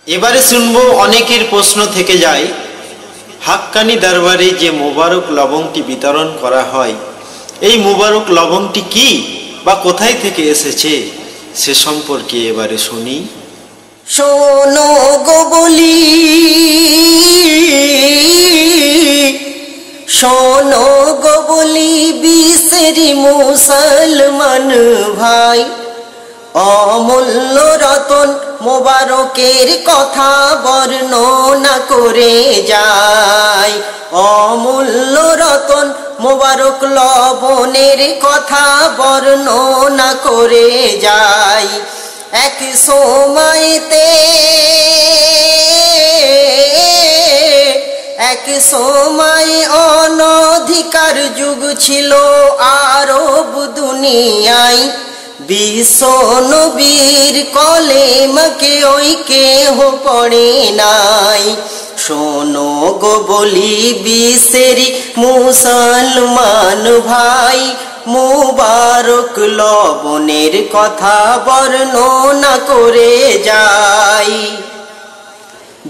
এবারে শুনবো অনেকের প্রশ্ন থেকে যায়, হাক্কানি দরবারে যে মোবারক লবংটি বিতরণ করা হয়, এই মোবারক লবংটি কি বা কোথায় থেকে এসেছে সে সম্পর্কে এবারে শুনি। শোনো গো বলি, শোনো গো বলি বিশেরি মুসলমান ভাই, অমূল্য রতন মোবারকের কথা বর্ণনা করে যায়। অমূল্য রতন মোবারক লবণের কথা বর্ণনা করে যায়। এক সময়তে এক সময় অনধিকার যুগ ছিল আরব দুনিয়ায়। বিশ্ব নবীর কলেমাকে ওই কেহ পড়ে নাই। শোনো গো বলি বিশেরি মুসলমান ভাই, মুবারক লবণের কথা বর্ণনা করে যায়।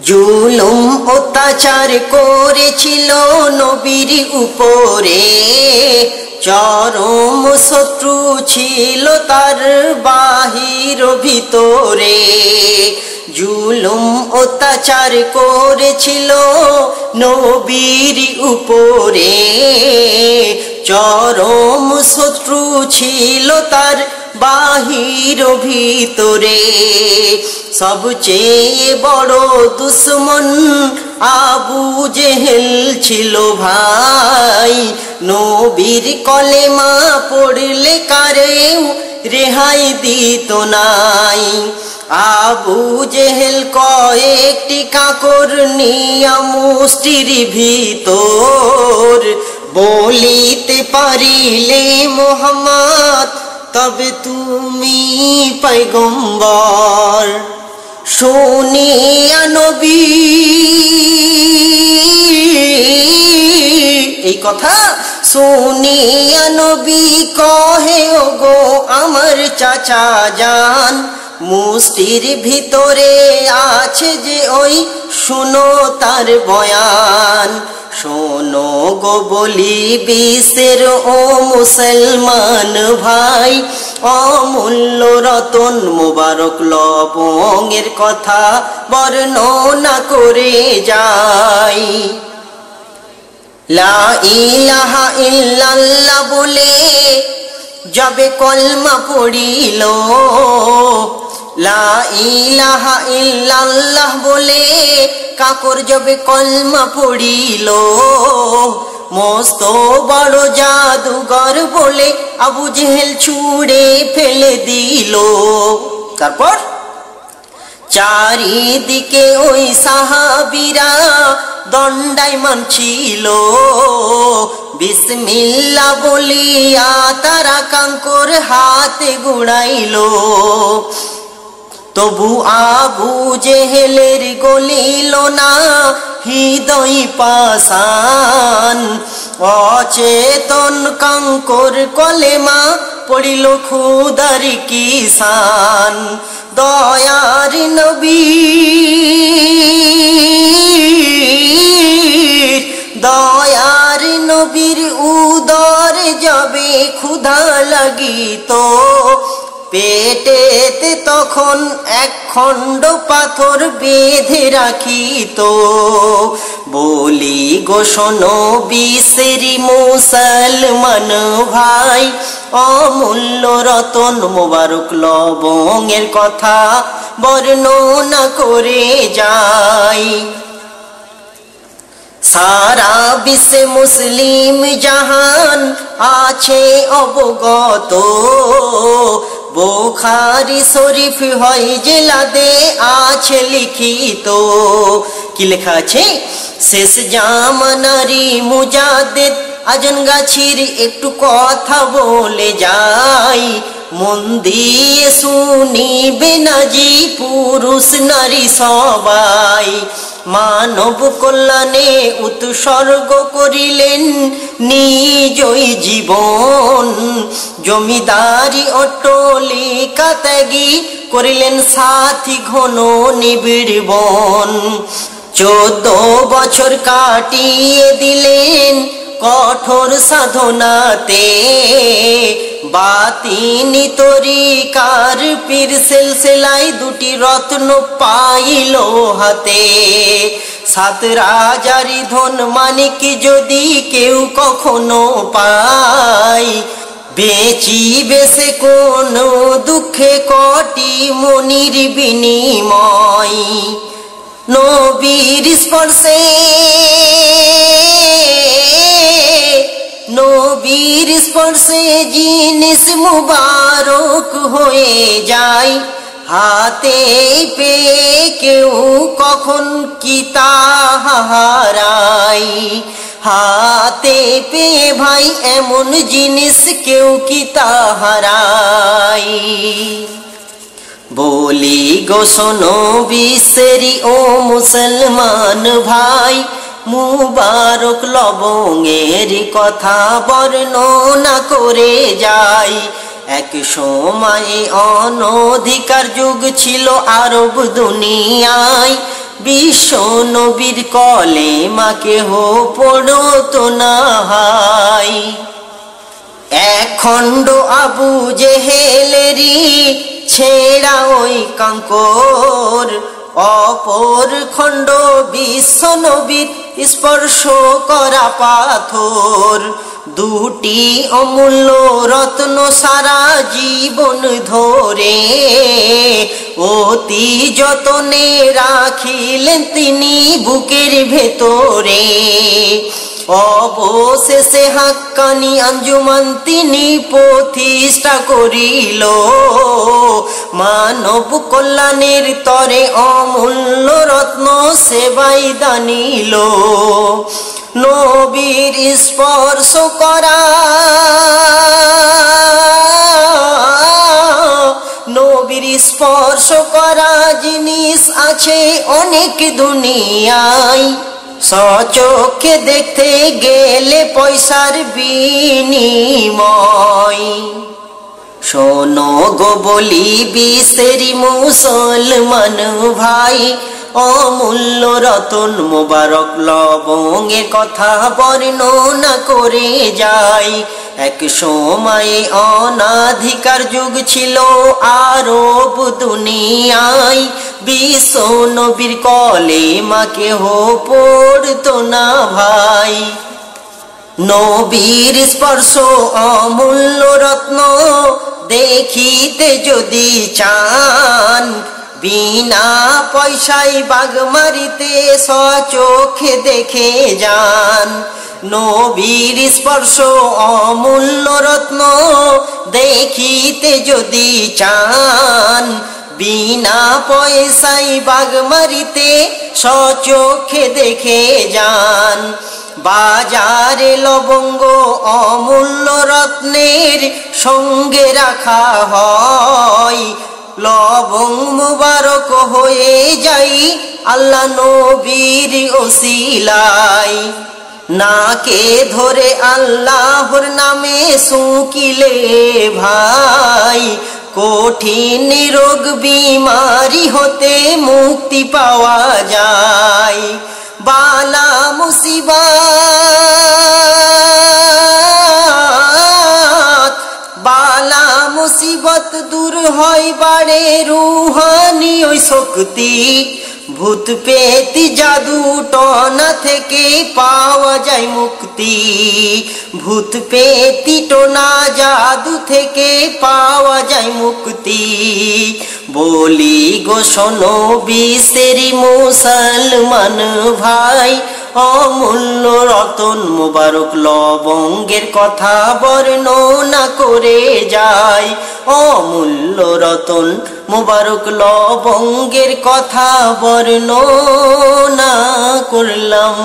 জুলুম অত্যাচার করেছিল নবীর উপরে, চরম শত্রু ছিল তার বাহির ভিতরে। জুলুম অত্যাচার করেছিল নবীর উপরে, চরম শত্রু ছিল তার বাহির ভিতরে। সবচেয়ে বড় দুশ্মন আবু জেহেল ছিল ভাই। নবীর কলেমা পড়লে কারেও রেহাই দিত নাই। আবু জেহেল কয়েকটি কাকর নিয়া মুষ্টির ভিতর, বলিতে পারিলে মোহাম্মদ তবে তুমি পয়গম্বর। শুনিয়া নবী এই কথা শুনিয়া নবী কহে ওগো আমার চাচা জান, মুষ্টির ভিতরে আছে যে ওই শুনো তার বয়ান। শোনো গো বলি বিশ্বের ও মুসলমান ভাই, অমূল্য রতন মোবারক লবঙের কথা বর্ণনা করে যায়। লা ইলাহা ইল্লাল্লাহ বলে যবে কলমা পড়িল, লা ইলাহা ইল্লাল্লাহ বলে কাকর যবে কলমা পড়িল, মস্ত বড় জাদুঘর বলে আবু জেহেল ছুঁড়ে ফেলে দিল। তারপর চারিদিকে ওই সাহাবীরা দণ্ডায়মান ছিল, বিসমিল্লাহ বলিয়া তারা কাঙ্কর হাতে গুড়াইল। তবু আবু জেহেলের গলিল না হৃদয় পাষাণ, অচেতন কাঙ্কর কলেমা পড়িল খুদার কিসান। দয়ার নবী দয়ার নবীর উদরে যাবে ক্ষুধা লাগিত, পেটেতে তখন এক খণ্ড পাথর বেঁধে রাখিত। বলি গো শোনো বিশ্বেরি মুসলমান ভাই, অমূল্য রতন মোবারক লবঙের কথা বর্ণনা করে যায়। সারা বিশ্বে মুসলিম জাহান আছে অবগত, বুখারী শরীফ হয় জেলাদে আছে লিখিত। কি লেখা আছে? শেষ জামানারি মুজাদ্দিদ আজন গাছির একটু কথা বলে যাই, মন দিয়ে শুনিবে নাজি পুরুষ নারী সবাই। মানব কল্যাণে উৎসর্গ করিলেন নিজই জীবন, জমিদারি অট্টালিকা ত্যাগী করিলেন সাথী ঘন নিবিড় বন। 14 বছর কাটিয়ে দিলেন কঠোর সাধনাতে, বাতিনি তরিকার পীর সেলসেলাই দুটি রত্ন পাইল হাতে। 7 রাজারি ধন মানিক যদি কেউ কখনো পায়, বেচিবে সে কোন দুঃখে কটি মনির বিনিময়। নবীর স্পর্শে নবীর স্পর্শে জিনিস মুবারক হয়ে যায়, হাতে পেয়ে কেউ কখন কি তা হারায়। হাতে পেয়ে ভাই এমন জিনিস কেউ কি তা হারায়। বলি গো শোনো বিশ্বেরি ও মুসলমান ভাই, মুবারক লবঙ্গের কথা বর্ণনা করে যাই। এক সময়ে অনধিকার যুগ ছিল আরব দুনিয়ায়, বিশ্ব নবীর কলেমা কেহ পড়তো না হাই। এক খণ্ড আবু জেহেলেরই ছেড়া ওই কাঙ্কর, অপর খণ্ড বিশ্ব নবীর স্পর্শ করা পাথর। দুটি অমূল্য রত্ন সারা জীবন ধরে অতি যতনে রাখিলেন তিনি বুকের ভেতরে। অবশেষে হাক্কানি আঞ্জুমান তিনি প্রতিষ্ঠা করিল, মানব কল্যাণের তরে অমূল্য রত্ন সেবাই দানিল। নবীর স্পর্শ করা নবীর স্পর্শ করা জিনিস আছে অনেক দুনিয়ায়, সচক্ষে দেখতে গেলে পয়সার বিনিময়। শোনো গো বলি বিশ্বেরি মুসলমান ভাই, অমূল্য রতন মোবারক লবঙ্গের কথা বর্ণনা করে যাই। এক সময়ে অনাধিকার যুগ ছিল আরব দুনিয়ায়, বিশ্ব নবীর কলেমা কেহ পড়তো না ভাই। নবীর স্পর্শ অমূল্য রত্ন দেখিতে যদি চান, বিনা পয়সায় বাগমারিতে সচক্ষে দেখে যান। নবীর স্পর্শ অমূল্য রত্ন দেখিতে যদি চান, বিনা পয়সায় বাগমারিতে সচক্ষে দেখে যান। বাজারে লবঙ্গ অমূল্য রত্নের সঙ্গে রাখা হয়, লবঙ্গ মুবারক হয়ে যাই আল্লাহ নবীর ওসিলায়। নাকে ধরে আল্লাহর নামে শুকিলে ভাই, কঠিন রোগ বিমারি হতে মুক্তি পাওয়া যায়। বালা মুসিবত দূর হয় বাড়ে রুহানি ওই শক্তি, ভূত পেতি জাদু টনা থেকে পাওয়া যায় মুক্তি। ভূত পেতি টোনা জাদু থেকে পাওয়া যায় মুক্তি। বলি গো শোনো বিশ্বেরি মুসলমান ভাই, অমূল্য রতন মুবারক লবঙ্গের কথা বর্ণনা করে যায়। অমূল্য রতন মুবারক লবঙ্গের কথা বর্ণনা করলাম।